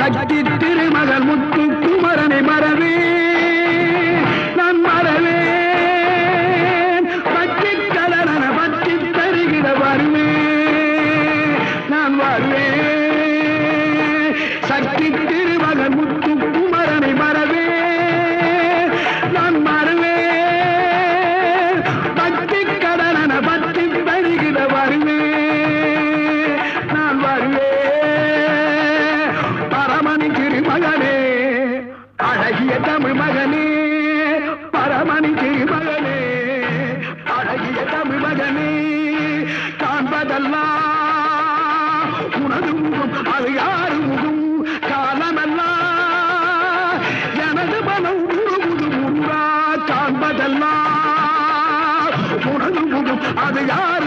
சக்தி திருமகள் முத்து குமரனை மறவே நான் மறவேன் பற்றி கடன பற்றி தருகிற வருவேன் நான் வருவேன் சக்தி திருமகள் முத்து குமரனை மறவே நான் மறவேன் பற்றி கடன பற்றி தருகிற வருவேன் நான் வருவேன் பரமணி திருமகனே அழகிய தமிழ் மகனே பரமணி திருமகனே அழகிய தமிழ் மகனே காண்பதெல்லாம் உனது முகம் அது யாரு முகம் காலமெல்லாம் எனது மனம் உருகுது முருகா காண்பதெல்லாம் உனது முகம் அது யாரு